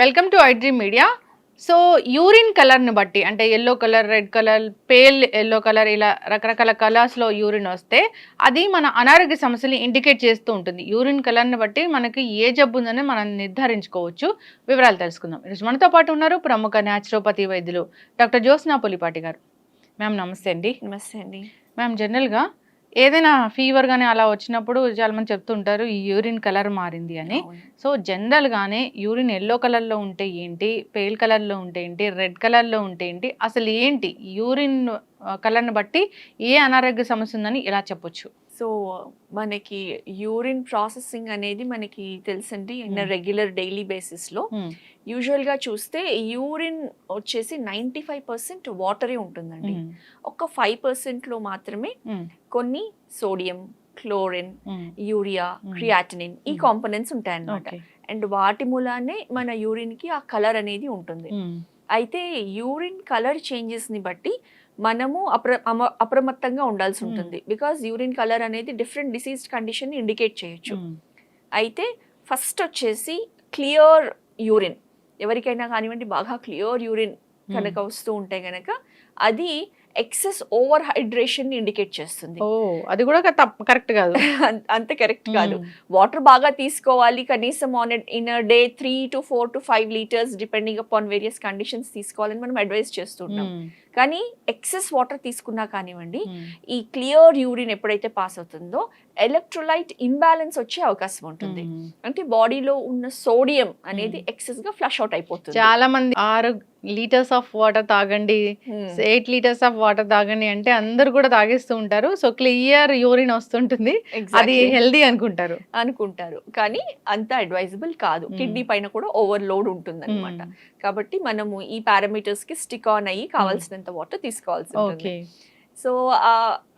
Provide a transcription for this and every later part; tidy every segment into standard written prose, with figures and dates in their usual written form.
Welcome to iDream media. So urine కలర్ని బట్టి అంటే yellow colour, red colour, pale yellow colour ఇలా రకరకాల కలర్స్లో యూరిన్ వస్తే అది మన అనారోగ్య సమస్యని ఇండికేట్ చేస్తూ ఉంటుంది. యూరిన్ కలర్ని బట్టి మనకి ఏ జబ్బు ఉందని మనం నిర్ధారించుకోవచ్చు. వివరాలు తెలుసుకుందాం. ఈరోజు మనతో పాటు ఉన్నారు ప్రముఖ న్యాచురోపతి వైద్యులు డాక్టర్ జ్యోత్స్నా పులిపాటి గారు. మ్యామ్ నమస్తే అండి. నమస్తే అండి. మ్యామ్ జనరల్గా ఏదైనా ఫీవర్ కానీ అలా వచ్చినప్పుడు చాలామంది చెప్తుంటారు ఈ యూరిన్ కలర్ మారింది అని. సో జనరల్గానే యూరిన్ ఎల్లో కలర్లో ఉంటే ఏంటి, పేల్ కలర్లో ఉంటే ఏంటి, రెడ్ కలర్లో ఉంటే ఏంటి, అసలు ఏంటి యూరిన్ కలర్ని బట్టి ఏ అనారోగ్య సమస్య ఉందని ఇలా చెప్పొచ్చు? సో మనకి యూరిన్ ప్రాసెసింగ్ అనేది మనకి తెలుసండి రెగ్యులర్ డైలీ బేసిస్లో. యూజువల్గా చూస్తే యూరిన్ వచ్చేసి 95% వాటరే ఉంటుందండి. ఒక 5%లో మాత్రమే కొన్ని సోడియం, క్లోరిన్, యూరియా, క్రియాటినిన్ ఈ కాంపోనెంట్స్ ఉంటాయన్నమాట. అండ్ వాటి మూలానే మన యూరిన్కి ఆ కలర్ అనేది ఉంటుంది. అయితే యూరిన్ కలర్ చేంజెస్ని బట్టి మనము అప్రమత్తంగా ఉండాల్సి ఉంటుంది. బికాజ్ యూరిన్ కలర్ అనేది డిఫరెంట్ డిసీజ్ కండిషన్ ఇండికేట్ చేయొచ్చు. అయితే ఫస్ట్ వచ్చేసి క్లియర్ యూరిన్, ఎవరికైనా కానివ్వండి బాగా క్లియర్ యూరిన్ కనుక వస్తూ ఉంటే గనక అది ఎక్సెస్ ఓవర్ హైడ్రేషన్ ఇండికేట్ చేస్తుంది. అది కూడా కరెక్ట్ కాదు. అంత కరెక్ట్ కాదు. వాటర్ బాగా తీసుకోవాలి, కనీసం in a day 3 to 4 to 5 litres depending upon various conditions తీసుకోవాలని మనం అడ్వైస్ చేస్తుంటాం. కానీ ఎక్సెస్ వాటర్ తీసుకున్నా కానివ్వండి, ఈ క్లియర్ యూరిన్ ఎప్పుడైతే పాస్ అవుతుందో ఎలక్ట్రోలైట్ ఇంబ్యాలెన్స్ వచ్చే అవకాశం ఉంటుంది. అంటే బాడీలో ఉన్న సోడియం అనేది ఎక్సెస్ గా ఫ్లష్ అవుట్ అయిపోతుంది. చాలా మంది 6 లీటర్స్ ఆఫ్ వాటర్ తాగండి, 8 లీటర్స్ ఆఫ్ వాటర్ తాగండి అంటే అందరు కూడా తాగేస్తూ ఉంటారు. సో క్లియర్ యూరిన్ వస్తుంటుంది, అది హెల్దీ అనుకుంటారు. కానీ అంత అడ్వైజబుల్ కాదు. కిడ్నీ పైన కూడా ఓవర్లోడ్ ఉంటుంది అనమాట. కాబట్టి మనము ఈ పారామీటర్స్ కి స్టిక్ ఆన్ అయ్యి కావాల్సినంత వాటర్ తీసుకోవాల్సి ఉంటుంది. సో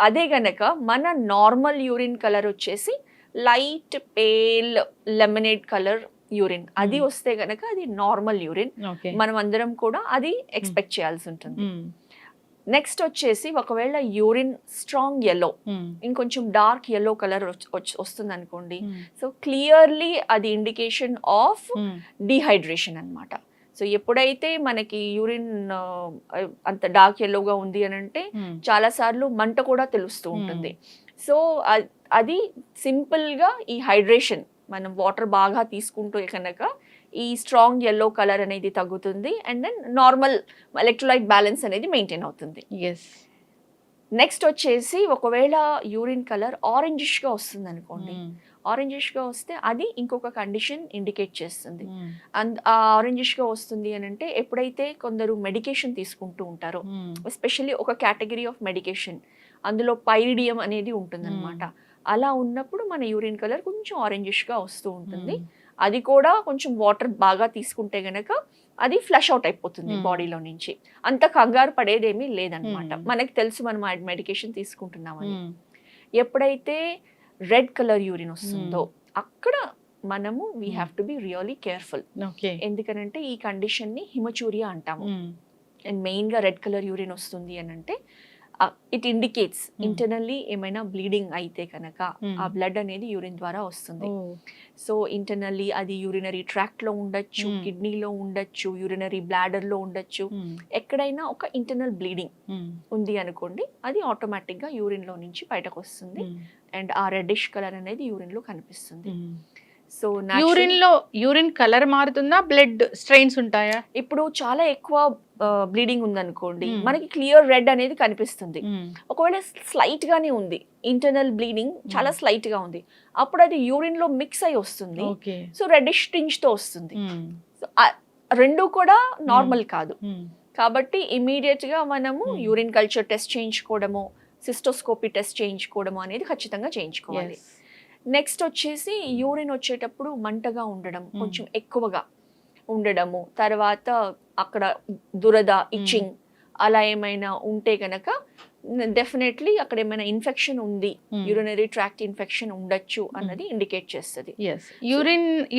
అదే గనక మన నార్మల్ యూరిన్ కలర్ వచ్చేసి light pale lemonade colour urine, అది వస్తే గనక అది నార్మల్ యూరిన్. మనం అందరం కూడా అది ఎక్స్పెక్ట్ చేయాల్సి ఉంటుంది. నెక్స్ట్ వచ్చేసి ఒకవేళ యూరిన్ స్ట్రాంగ్ ఎల్లో, ఇంకొంచెం డార్క్ ఎల్లో కలర్ వస్తుంది అనుకోండి, సో క్లియర్లీ అది ఇండికేషన్ ఆఫ్ డీహైడ్రేషన్ అన్నమాట. సో ఎప్పుడైతే మనకి యూరిన్ అంత డార్క్ ఎల్లోగా ఉంది అని అంటే చాలా సార్లు మంట కూడా తెలుస్తూ ఉంటుంది. సో అది సింపుల్గా ఈ హైడ్రేషన్, మనం వాటర్ బాగా తీసుకుంటూ కనుక ఈ స్ట్రాంగ్ ఎల్లో కలర్ అనేది తగ్గుతుంది. And then normal electrolyte balance అనేది మెయింటైన్ అవుతుంది. నెక్స్ట్ వచ్చేసి ఒకవేళ యూరిన్ కలర్ ఆరెంజిష్గా వస్తుంది అనుకోండి, ఆరెంజిష్గా వస్తే అది ఇంకొక కండిషన్ ఇండికేట్ చేస్తుంది. ఆ ఆరెంజిష్గా వస్తుంది అని అంటే ఎప్పుడైతే కొందరు మెడికేషన్ తీసుకుంటూ ఉంటారో, ఎస్పెషల్లీ ఒక కేటగిరీ ఆఫ్ మెడికేషన్, అందులో పైరిడియం అనేది ఉంటుంది అనమాట. అలా ఉన్నప్పుడు మన యూరిన్ కలర్ కొంచెం ఆరెంజిష్గా వస్తూ ఉంటుంది. అది కూడా కొంచెం వాటర్ బాగా తీసుకుంటే గనక అది ఫ్లష్ అవుట్ అయిపోతుంది బాడీలో నుంచి. అంత కంగారు పడేదేమీ లేదనమాట. మనకి తెలుసు మనం మెడికేషన్ తీసుకుంటున్నామని. ఎప్పుడైతే రెడ్ కలర్ యూరిన్ వస్తుందో అక్కడ మనము we have to be really careful. ఎందుకనంటే ఈ కండిషన్ ని హిమచూరియా అంటాము. అండ్ మెయిన్ గా రెడ్ కలర్ యూరిన్ వస్తుంది అని అంటే ఇట్ ఇండికేట్స్ ఇంటర్నల్లీ ఏమైనా బ్లీడింగ్ అయితే కనుక ఆ బ్లడ్ అనేది యూరిన్ ద్వారా వస్తుంది. సో ఇంటర్నల్లీ అది యూరినరీ ట్రాక్ట్ లో ఉండొచ్చు, కిడ్నీలో ఉండొచ్చు, యూరినరీ బ్లాడర్ లో ఉండొచ్చు. ఎక్కడైనా ఒక ఇంటర్నల్ బ్లీడింగ్ ఉంది అనుకోండి, అది ఆటోమేటిక్ గా యూరిన్ లో నుంచి బయటకు వస్తుంది. అండ్ ఆ రెడ్డిష్ కలర్ అనేది యూరిన్ లో కనిపిస్తుంది. సో యూరిన్ కలర్ మారుతుందా, బ్లడ్ స్ట్రెయిన్స్ ఉంటాయా? ఇప్పుడు చాలా ఎక్కువ బ్లీడింగ్ ఉందనుకోండి, మనకి క్లియర్ రెడ్ అనేది కనిపిస్తుంది. ఒకవేళ స్లైట్ గానే ఉంది, ఇంటర్నల్ బ్లీడింగ్ చాలా స్లైట్ గా ఉంది, అప్పుడు అది యూరిన్ లో మిక్స్ అయి వస్తుంది. సో రెడ్డిష్ టింజ్ తో వస్తుంది. సో రెండు కూడా నార్మల్ కాదు. కాబట్టి ఇమీడియట్ గా మనము యూరిన్ కల్చర్ టెస్ట్ చేయించుకోవడము, సిస్టోస్కోపీ టెస్ట్ చేయించుకోవడము అనేది ఖచ్చితంగా చేయించుకోవాలి. నెక్స్ట్ వచ్చేసి యూరిన్ వచ్చేటప్పుడు మంటగా ఉండడం, కొంచెం ఎక్కువగా ఉండడము, తర్వాత అక్కడ దురద, ఇచ్చింగ్ అలా ఏమైనా ఉంటే కనుక డెఫినెట్లీ అక్కడ ఏమైనా ఇన్ఫెక్షన్ ఉంది, యూరినరీ ట్రాక్ట్ ఇన్ఫెక్షన్ ఉండొచ్చు అన్నది ఇండికేట్ చేస్తుంది. ఎస్,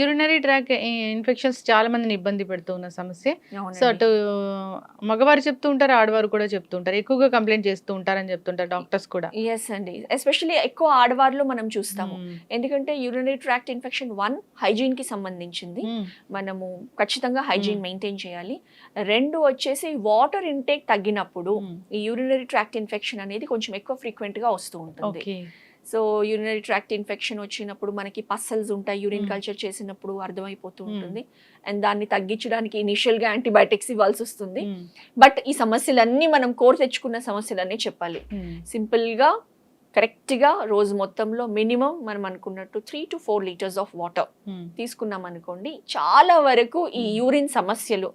యూరినరీ ట్రాక్ ఇన్ఫెక్షన్స్ చాలా మందిని ఇబ్బంది పెడుతున్న సమస్య. సో అటు మగవారు చెప్తూ ఉంటారు, ఆడవారు కూడా చెప్తూ ఉంటారు, ఎక్కువగా కంప్లైంట్ చేస్తూ ఉంటారని చెప్తుంటారు డాక్టర్స్ కూడా. ఎస్ అండి, ఎస్పెషల్లీ ఎక్కువ ఆడవారిలో మనం చూస్తాము. ఎందుకంటే యూరినరీ ట్రాక్ట్ ఇన్ఫెక్షన్ హైజీన్ కి సంబంధించింది, మనము ఖచ్చితంగా హైజీన్ మెయింటైన్ చేయాలి. 2 వచ్చేసి వాటర్ ఇంటేక్ తగ్గినప్పుడు ఈ యూరినరీ ట్రాక్ట్ ఇన్ఫెక్షన్ అనేది కొంచెం ఎక్కువ ఫ్రీక్వెంట్ గా వస్తూ ఉంటుంది. సో యూరినరీ ట్రాక్ట్ ఇన్ఫెక్షన్ వచ్చినప్పుడు మనకి పస్సల్స్ ఉంటాయి, యూరిన్ కల్చర్ చేసినప్పుడు అర్థమైపోతూ ఉంటుంది. అండ్ దాన్ని తగ్గించడానికి ఇనిషియల్ గా యాంటీబయాటిక్స్ ఇవ్వాల్సి వస్తుంది. బట్ ఈ సమస్యలన్నీ మనం కోర్ తెచ్చుకున్న సమస్యలన్నీ చెప్పాలి. సింపుల్ గా కరెక్ట్ గా రోజు మొత్తంలో మినిమం మనం అనుకున్నట్టు 3 to 4 లీటర్స్ ఆఫ్ వాటర్ తీసుకున్నాం అనుకోండి, చాలా వరకు ఈ యూరిన్ సమస్యలు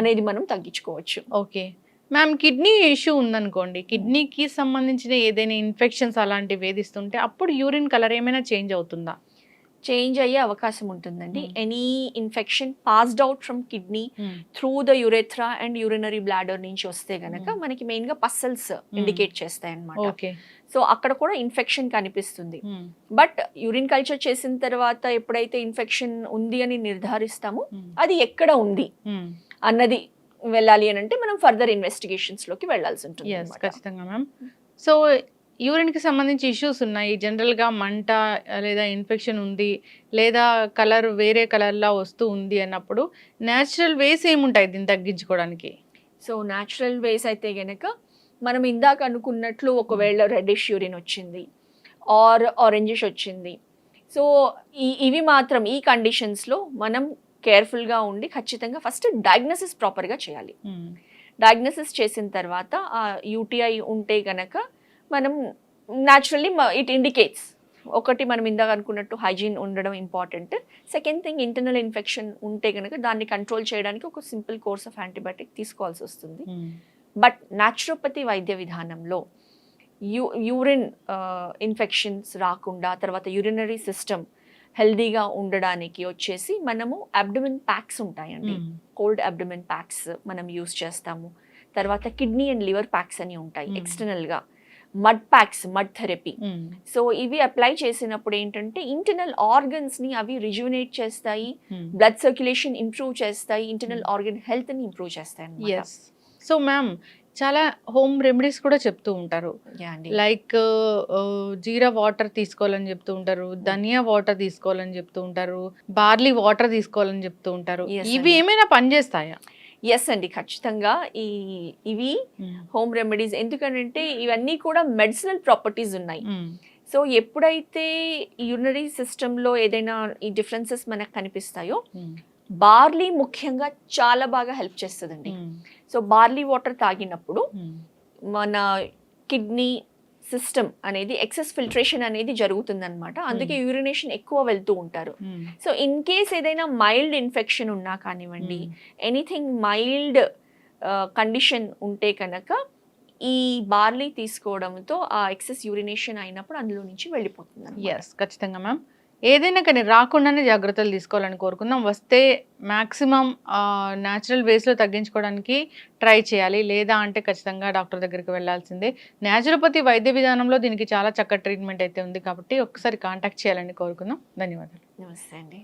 అనేది మనం తగ్గించుకోవచ్చు. ఓకే మ్యామ్, కిడ్నీ ఇష్యూ ఉందనుకోండి, కిడ్నీకి సంబంధించిన ఏదైనా ఇన్ఫెక్షన్స్ అలాంటివి వేధిస్తుంటే అప్పుడు యూరిన్ కలర్ ఏమైనా చేంజ్ అవుతుందా? చేంజ్ అయ్యే అవకాశం ఉంటుందండి. Any infection passed out from kidney through the urethra and urinary bladder నుంచి వస్తే గనక మనకి మెయిన్ గా పస్సల్స్ ఇండికేట్ చేస్తాయి అన్నమాట. సో అక్కడ కూడా ఇన్ఫెక్షన్ కనిపిస్తుంది. బట్ యూరిన్ కల్చర్ చేసిన తర్వాత ఎప్పుడైతే ఇన్ఫెక్షన్ ఉంది అని నిర్ధారిస్తామో అది ఎక్కడ ఉంది అన్నది వెళ్ళాలి అని అంటే మనం ఫర్దర్ ఇన్వెస్టిగేషన్స్ లోకి వెళ్ళాల్సి ఉంటుంది. ఖచ్చితంగా మ్యామ్. సో యూరిన్ కి సంబంధించి ఇష్యూస్ ఉన్నాయి, జనరల్ గా మంట లేదా ఇన్ఫెక్షన్ ఉంది లేదా కలర్ వేరే కలర్ లా వస్తూ ఉంది అన్నప్పుడు న్యాచురల్ వేస్ ఏముంటాయి దీన్ని తగ్గించుకోవడానికి? సో న్యాచురల్ వేస్ అయితే గనక మనం ఇందాక అనుకున్నట్లు ఒకవేళ రెడ్డిష్ యూరిన్ వచ్చింది ఆర్ ఆరెంజిష్ వచ్చింది, సో ఇవి మాత్రం ఈ కండిషన్స్లో మనం కేర్ఫుల్గా ఉండి ఖచ్చితంగా ఫస్ట్ డయాగ్నోసిస్ ప్రాపర్గా చేయాలి. డయాగ్నోసిస్ చేసిన తర్వాత ఆ యూటీఐ ఉంటే గనక మనం న్యాచురల్లీ ఇట్ ఇండికేట్స్, ఒకటి మనం ఇందాక అనుకున్నట్టు హైజీన్ ఉండడం important. Second thing, internal infection ఉంటే కనుక దాన్ని కంట్రోల్ చేయడానికి ఒక సింపుల్ కోర్స్ ఆఫ్ యాంటీబయాటిక్ తీసుకోవాల్సి వస్తుంది. బట్ న్యాచురోపతి వైద్య విధానంలో యూరిన్ ఇన్ఫెక్షన్స్ రాకుండా, తర్వాత యూరినరీ సిస్టమ్ హెల్దీగా ఉండడానికి వచ్చేసి మనము అబ్డమిన్ ప్యాక్స్ ఉంటాయండి, కోల్డ్ అబ్డమిన్ ప్యాక్స్ మనం యూస్ చేస్తాము. తర్వాత కిడ్నీ అండ్ లివర్ ప్యాక్స్ అని ఉంటాయి ఎక్స్టర్నల్గా. Mud packs, mud therapy. So ఇవి అప్లై చేసినప్పుడు ఏంటంటే ఇంటర్నల్ ఆర్గన్స్ ని అవి రిజ్యునేట్ చేస్తాయి, బ్లడ్ సర్క్యులేషన్ ఇంప్రూవ్ చేస్తాయి, ఇంటర్నల్ ఆర్గన్ హెల్త్ ని ఇంప్రూవ్ చేస్తాయి. సో మ్యామ్, చాలా హోమ్ రెమెడీస్ కూడా చెప్తూ ఉంటారు, లైక్ జీరా వాటర్ తీసుకోవాలని చెప్తూ ఉంటారు, ధనియా వాటర్ తీసుకోవాలని చెప్తూ ఉంటారు, బార్లీ వాటర్ తీసుకోవాలని చెప్తూ ఉంటారు. ఇవి ఏమైనా పనిచేస్తాయా? ఎస్ అండి, ఖచ్చితంగా ఇవి హోమ్ రెమెడీస్. ఎందుకంటే ఇవన్నీ కూడా మెడిసినల్ ప్రాపర్టీస్ ఉన్నాయి. సో ఎప్పుడైతే యూరినరీ సిస్టంలో ఏదైనా ఈ డిఫరెన్సెస్ మనకు కనిపిస్తాయో బార్లీ ముఖ్యంగా చాలా బాగా హెల్ప్ చేస్తుందండి. సో బార్లీ వాటర్ తాగినప్పుడు మన కిడ్నీ సిస్టమ్ అనేది ఎక్సెస్ ఫిల్ట్రేషన్ అనేది జరుగుతుందన్నమాట. అందుకే యూరినేషన్ ఎక్కువ వెళ్తూ ఉంటారు. సో ఇన్ కేస్ ఏదైనా మైల్డ్ ఇన్ఫెక్షన్ ఉన్నా కానివ్వండి, ఎనీథింగ్ మైల్డ్ కండిషన్ ఉంటే కనుక ఈ బార్లీ తీసుకోవడంతో ఆ ఎక్సెస్ యూరినేషన్ అయినప్పుడు అందులో నుంచి వెళ్ళిపోతుంది. ఎస్, ఖచ్చితంగా మ్యామ్. ఏదైనా కానీ రాకుండానే జాగ్రత్తలు తీసుకోవాలని కోరుకుందాం. వస్తే మ్యాక్సిమం న్యాచురల్ వేస్లో తగ్గించుకోవడానికి ట్రై చేయాలి, లేదా అంటే ఖచ్చితంగా డాక్టర్ దగ్గరికి వెళ్ళాల్సిందే. న్యాచురోపతి వైద్య విధానంలో దీనికి చాలా చక్కటి ట్రీట్మెంట్ అయితే ఉంది కాబట్టి ఒకసారి కాంటాక్ట్ చేయాలని కోరుకుందాం. ధన్యవాదాలు. నమస్తే అండి.